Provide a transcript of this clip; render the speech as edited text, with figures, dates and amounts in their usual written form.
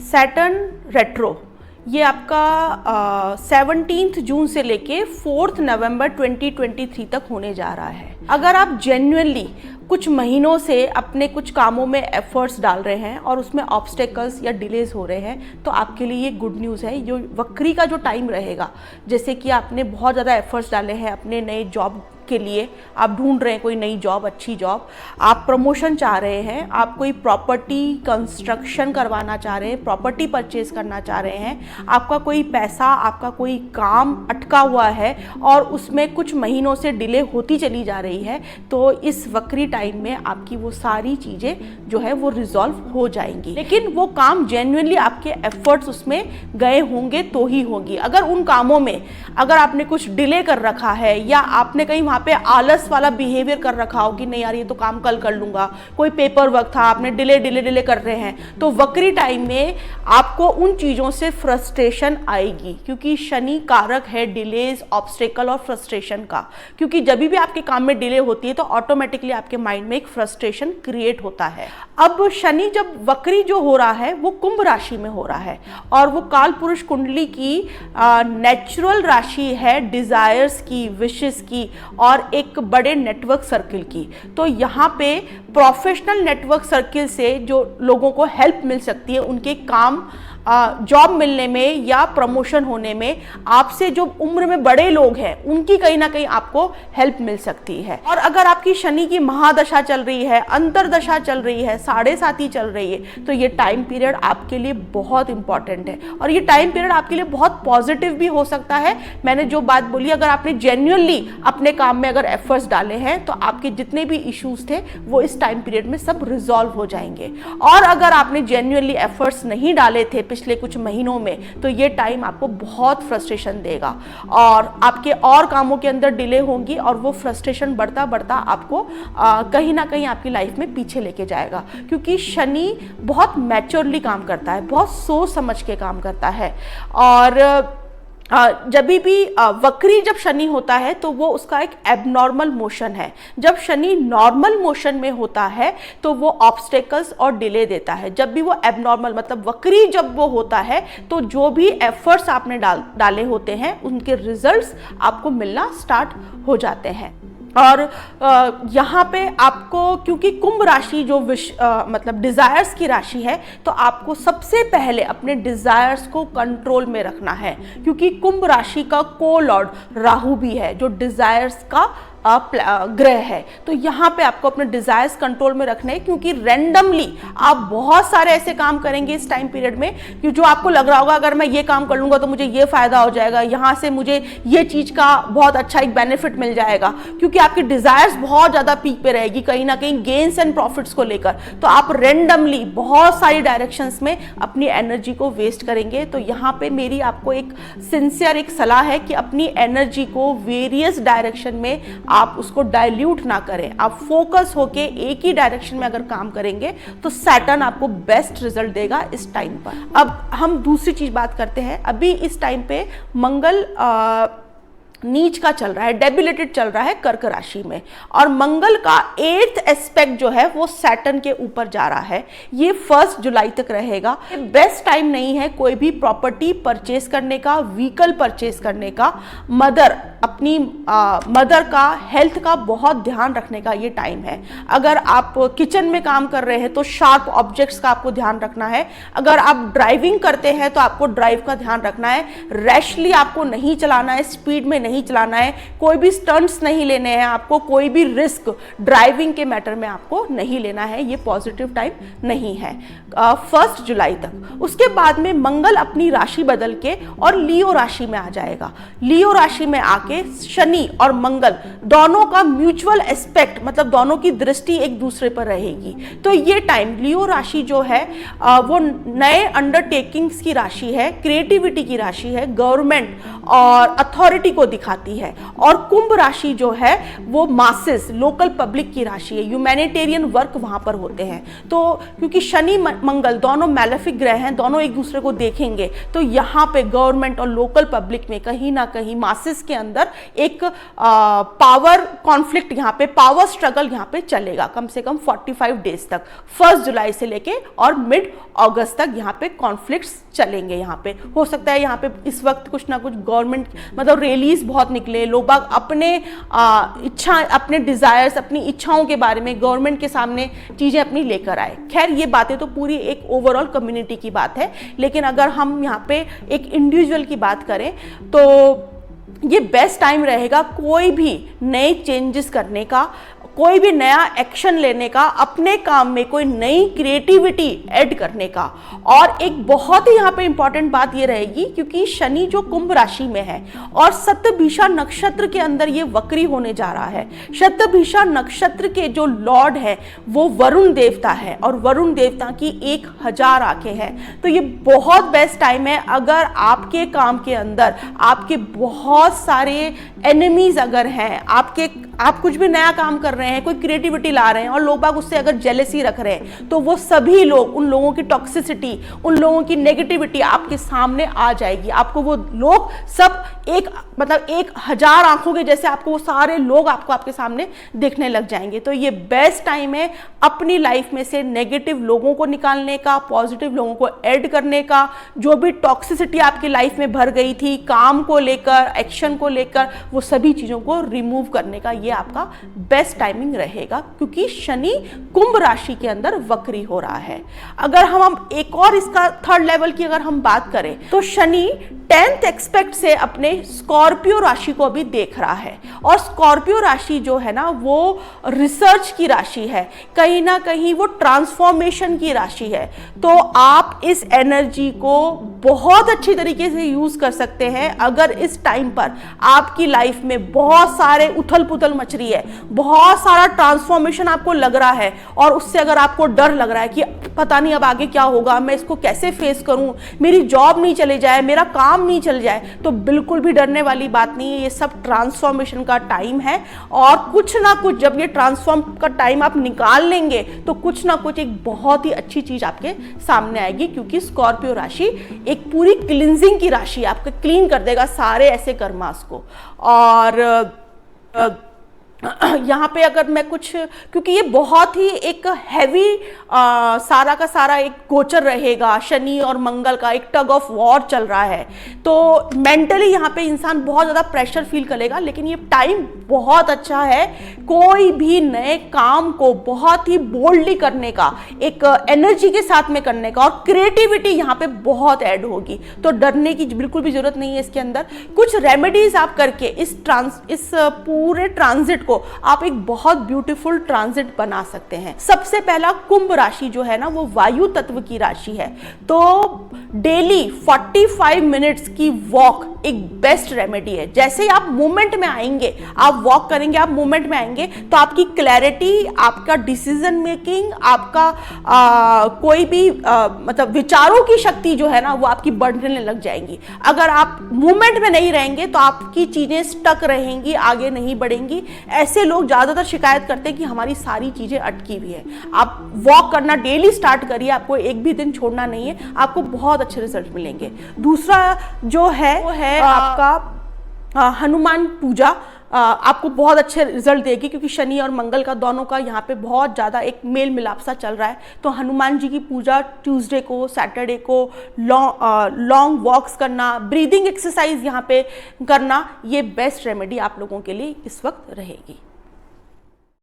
Saturn retro ये आपका 17 जून से लेके 4 नवंबर 2023 तक होने जा रहा है। अगर आप जेन्युइनली कुछ महीनों से अपने कुछ कामों में एफर्ट्स डाल रहे हैं और उसमें ऑब्स्टेकल्स या डिलेज हो रहे हैं, तो आपके लिए ये गुड न्यूज़ है। जो वक्री का जो टाइम रहेगा, जैसे कि आपने बहुत ज़्यादा एफर्ट्स डाले हैं अपने नए जॉब के लिए, आप ढूंढ रहे हैं कोई नई जॉब, अच्छी जॉब, आप प्रमोशन चाह रहे हैं, आप कोई प्रॉपर्टी कंस्ट्रक्शन करवाना चाह रहे हैं, प्रॉपर्टी परचेज करना चाह रहे हैं, आपका कोई पैसा, आपका कोई काम अटका हुआ है और उसमें कुछ महीनों से डिले होती चली जा रही है, तो इस वक्री टाइम में आपकी वो सारी चीज़ें जो है वो रिजॉल्व हो जाएंगी। लेकिन वो काम जेन्युइनली आपके एफर्ट्स उसमें गए होंगे तो ही होगी। अगर उन कामों में अगर आपने कुछ डिले कर रखा है या आपने कहीं वहाँ पे आलस वाला बिहेवियर कर रखा हो कि नहीं यार ये तो काम कल कर लूँगा, कोई पेपर वर्क था, आपने डिले कर रहे हैं, तो वक्री टाइम में आपको उन चीज़ों से फ्रस्ट्रेशन आएगी, क्योंकि शनि कारक है डिलेज, ऑब्स्टेकल और फ्रस्ट्रेशन का। क्योंकि जब भी आपके काम में डिले होती है तो ऑटोमेटिकली आपके माइंड में एक फ्रस्ट्रेशन क्रिएट होता है। अब शनि जब वक्री जो हो रहा है वो कुंभ राशि में हो रहा है और वो काल पुरुष कुंडली की नेचुरल राशि है, डिजायर्स की, विशेस की और एक बड़े नेटवर्क सर्किल की। तो यहाँ पे प्रोफेशनल नेटवर्क सर्किल से जो लोगों को हेल्प मिल सकती है उनके काम, जॉब मिलने में या प्रमोशन होने में, आपसे जो उम्र में बड़े लोग हैं उनकी कहीं ना कहीं आपको हेल्प मिल सकती है। और अगर आपकी शनि की महादशा चल रही है, अंतरदशा चल रही है, 7.5 चल रही है, तो ये टाइम पीरियड आपके लिए बहुत इंपॉर्टेंट है और ये टाइम पीरियड आपके लिए बहुत पॉजिटिव भी हो सकता है। मैंने जो बात बोली, अगर आपने जेन्युइनली अपने काम में अगर एफर्ट्स डाले हैं तो आपके जितने भी इश्यूज थे वो इस टाइम पीरियड में सब रिजॉल्व हो जाएंगे। और अगर आपने जेन्युइनली एफर्ट्स नहीं डाले थे पिछले कुछ महीनों में, तो ये टाइम आपको बहुत फ्रस्ट्रेशन देगा और आपके और कामों के अंदर डिले होंगी और वो फ्रस्ट्रेशन बढ़ता बढ़ता आपको कहीं ना कहीं आपकी लाइफ में पीछे लेके जाएगा। क्योंकि शनि बहुत मैच्योरली काम करता है, बहुत सोच समझ के काम करता है। और जब भी वक्री जब शनि होता है तो वो उसका एक एबनॉर्मल मोशन है। जब शनि नॉर्मल मोशन में होता है तो वो ऑब्स्टेकल्स और डिले देता है। जब भी वो एबनॉर्मल मतलब वक्री जब वो होता है तो जो भी एफर्ट्स आपने डाले होते हैं उनके रिजल्ट्स आपको मिलना स्टार्ट हो जाते हैं। और यहाँ पे आपको, क्योंकि कुंभ राशि जो मतलब डिज़ायर्स की राशि है, तो आपको सबसे पहले अपने डिज़ायर्स को कंट्रोल में रखना है। क्योंकि कुंभ राशि का को लॉर्ड राहु भी है जो डिज़ायर्स का ग्रह है। तो यहाँ पे आपको अपने डिजायर्स कंट्रोल में रखने हैं, क्योंकि रैंडमली आप बहुत सारे ऐसे काम करेंगे इस टाइम पीरियड में कि जो आपको लग रहा होगा अगर मैं ये काम कर लूंगा तो मुझे ये फायदा हो जाएगा, यहाँ से मुझे ये चीज का बहुत अच्छा एक बेनिफिट मिल जाएगा। क्योंकि आपकी डिजायर्स बहुत ज्यादा पीक पे रहेगी कहीं ना कहीं गेन्स एंड प्रॉफिट्स को लेकर, तो आप रैंडमली बहुत सारी डायरेक्शंस में अपनी एनर्जी को वेस्ट करेंगे। तो यहाँ पे मेरी आपको एक सिंसियर एक सलाह है कि अपनी एनर्जी को वेरियस डायरेक्शन में आप उसको डाइल्यूट ना करें। आप फोकस होके एक ही डायरेक्शन में अगर काम करेंगे तो सैटर्न आपको बेस्ट रिजल्ट देगा इस टाइम पर। अब हम दूसरी चीज बात करते हैं। अभी इस टाइम पे मंगल नीच का चल रहा है, डेबिलेटेड चल रहा है कर्क राशि में, और मंगल का 8th एस्पेक्ट जो है वो सैटर्न के ऊपर जा रहा है। ये 1 जुलाई तक रहेगा। ये बेस्ट टाइम नहीं है कोई भी प्रॉपर्टी परचेस करने का, व्हीकल परचेस करने का, अपनी मदर का हेल्थ का बहुत ध्यान रखने का ये टाइम है। अगर आप किचन में काम कर रहे हैं तो शार्प ऑब्जेक्ट्स का आपको ध्यान रखना है। अगर आप ड्राइविंग करते हैं तो आपको ड्राइव का ध्यान रखना है। रैशली आपको नहीं चलाना है, स्पीड में नहीं चलाना है, कोई भी स्टंट्स नहीं लेने हैं आपको, कोई भी रिस्क ड्राइविंग के मैटर में आपको नहीं लेना है। ये पॉजिटिव टाइम नहीं है 1 जुलाई तक। उसके बाद में मंगल अपनी राशि बदल के और लियो राशि में आ जाएगा। लियो राशि में आके शनि और मंगल दोनों का म्यूचुअल एस्पेक्ट, मतलब दोनों की दृष्टि एक दूसरे पर रहेगी। तो ये टाइम लियो राशि जो है वो नए अंडरटेकिंग्स की राशि है, क्रिएटिविटी की राशि है, गवर्नमेंट और अथॉरिटी को दिखाती है। और कुंभ राशि जो है वो मासेस, लोकल पब्लिक की राशि है, ह्यूमैनिटेरियन वर्क वहां पर होते हैं। तो क्योंकि शनि मंगल दोनों मैलेफिक ग्रह हैं, दोनों एक दूसरे को देखेंगे, तो यहाँ पे गवर्नमेंट और लोकल पब्लिक में कहीं ना कहीं मासेस के अंदर एक पावर कॉन्फ्लिक्ट, यहाँ पे पावर स्ट्रगल यहाँ पे चलेगा कम से कम 45 डेज तक, 1 जुलाई से लेके और मिड अगस्त तक यहाँ पे कॉन्फ्लिक्ट्स चलेंगे। यहाँ पे हो सकता है यहाँ पे इस वक्त कुछ ना कुछ गवर्नमेंट मतलब रैलीज बहुत निकले, लोग अपने इच्छा, अपने डिजायर्स, अपनी इच्छाओं के बारे में गवर्नमेंट के सामने चीजें अपनी लेकर आए। खैर ये बातें तो पूरी एक ओवरऑल कम्युनिटी की बात है, लेकिन अगर हम यहाँ पे एक इंडिविजुअल की बात करें तो ये बेस्ट टाइम रहेगा कोई भी नए चेंजेस करने का, कोई भी नया एक्शन लेने का, अपने काम में कोई नई क्रिएटिविटी ऐड करने का। और एक बहुत ही यहाँ पे इंपॉर्टेंट बात ये रहेगी, क्योंकि शनि जो कुंभ राशि में है और शतभिषा नक्षत्र के अंदर ये वक्री होने जा रहा है। शतभिषा नक्षत्र के जो लॉर्ड है वो वरुण देवता है, और वरुण देवता की 1000 आंखें हैं। तो ये बहुत बेस्ट टाइम है अगर आपके काम के अंदर आपके बहुत सारे एनिमीज अगर हैं, आप कुछ भी नया काम कर रहे हैं, कोई क्रिएटिविटी ला रहे हैं और लोग बाग उससे अगर जेलेसी रख रहे हैं, तो वो सभी लोग, उन लोगों की टॉक्सिसिटी, उन लोगों की नेगेटिविटी आपके सामने आ जाएगी। आपको वो लोग सब एक मतलब 1000 आंखों के जैसे आपको वो सारे लोग आपके सामने दिखने लग जाएंगे। तो ये बेस्ट टाइम है अपनी लाइफ में से नेगेटिव लोगों को निकालने का, पॉजिटिव लोगों को ऐड करने का। जो भी टॉक्सिसिटी आपकी लाइफ में भर गई थी काम को लेकर, एक्शन को लेकर, वो सभी चीजों को रिमूव करने का ये आपका बेस्ट टाइमिंग रहेगा, क्योंकि शनि कुंभ राशि के अंदर वक्री हो रहा है। अगर हम एक और इसका 3rd लेवल की अगर हम बात करें तो शनि 10th एक्सपेक्ट से अपने स्कॉर्पियो राशि को भी देख रहा है। और स्कॉर्पियो राशि जो है ना वो रिसर्च की राशि है, कहीं ना कहीं वो ट्रांसफॉर्मेशन की राशि है। तो आप इस एनर्जी को बहुत अच्छी तरीके से यूज कर सकते हैं अगर इस टाइम पर आपकी लाइफ में बहुत सारे उथल पुथल मच रही है, बहुत सारा ट्रांसफॉर्मेशन आपको लग रहा है, और उससे अगर आपको डर लग रहा है कि पता नहीं अब आगे क्या होगा, मैं इसको कैसे फेस करूं, मेरी जॉब नहीं चले जाए, मेरा काम नहीं चल जाए, तो बिल्कुल भी डरने वाली बात नहीं है। ये सब ट्रांसफॉर्मेशन का टाइम है, और कुछ ना कुछ जब ये ट्रांसफॉर्म का टाइम आप निकाल लेंगे तो कुछ ना कुछ एक बहुत ही अच्छी चीज आपके सामने आएगी, क्योंकि स्कॉर्पियो राशि एक पूरी क्लींजिंग की राशि है, आपका क्लीन कर देगा सारे ऐसे कर्मास को। और यहाँ पे अगर मैं कुछ, क्योंकि ये बहुत ही एक हैवी सारा का सारा एक गोचर रहेगा, शनि और मंगल का एक टग ऑफ वॉर चल रहा है, तो मेंटली यहाँ पे इंसान बहुत ज़्यादा प्रेशर फील करेगा। लेकिन ये टाइम बहुत अच्छा है कोई भी नए काम को बहुत ही बोल्डली करने का, एक एनर्जी के साथ में करने का, और क्रिएटिविटी यहाँ पे बहुत ऐड होगी। तो डरने की बिल्कुल भी जरूरत नहीं है इसके अंदर। कुछ रेमेडीज आप करके इस पूरे ट्रांजिट को आप एक बहुत ब्यूटीफुल ट्रांजिट बना सकते हैं। सबसे पहला, कुंभ राशि जो है ना वो वायु तत्व की राशि है, तो डेली 45 मिनट्स की वॉक एक बेस्ट रेमेडी है। जैसे ही आप मूवमेंट में आएंगे, आप वॉक करेंगे, आप मूवमेंट में आएंगे, तो आपकी क्लैरिटी, आपका डिसीजन मेकिंग, आपका कोई भी मतलब विचारों की शक्ति जो है ना वो आपकी बढ़ने लग जाएंगी। अगर आप मूवमेंट में नहीं रहेंगे तो आपकी चीजें स्टक रहेंगी, आगे नहीं बढ़ेंगी। ऐसे लोग ज्यादातर शिकायत करते हैं कि हमारी सारी चीजें अटकी हुई है। आप वॉक करना डेली स्टार्ट करिए, आपको एक भी दिन छोड़ना नहीं है, आपको बहुत अच्छे रिजल्ट मिलेंगे। दूसरा जो है वो है आपका हनुमान पूजा। आपको बहुत अच्छे रिजल्ट देगी, क्योंकि शनि और मंगल का दोनों का यहाँ पे बहुत ज़्यादा एक मेल मिलाप सा चल रहा है। तो हनुमान जी की पूजा ट्यूसडे को, सैटरडे को लॉन्ग वॉक्स करना, ब्रीदिंग एक्सरसाइज यहाँ पे करना, ये बेस्ट रेमेडी आप लोगों के लिए इस वक्त रहेगी।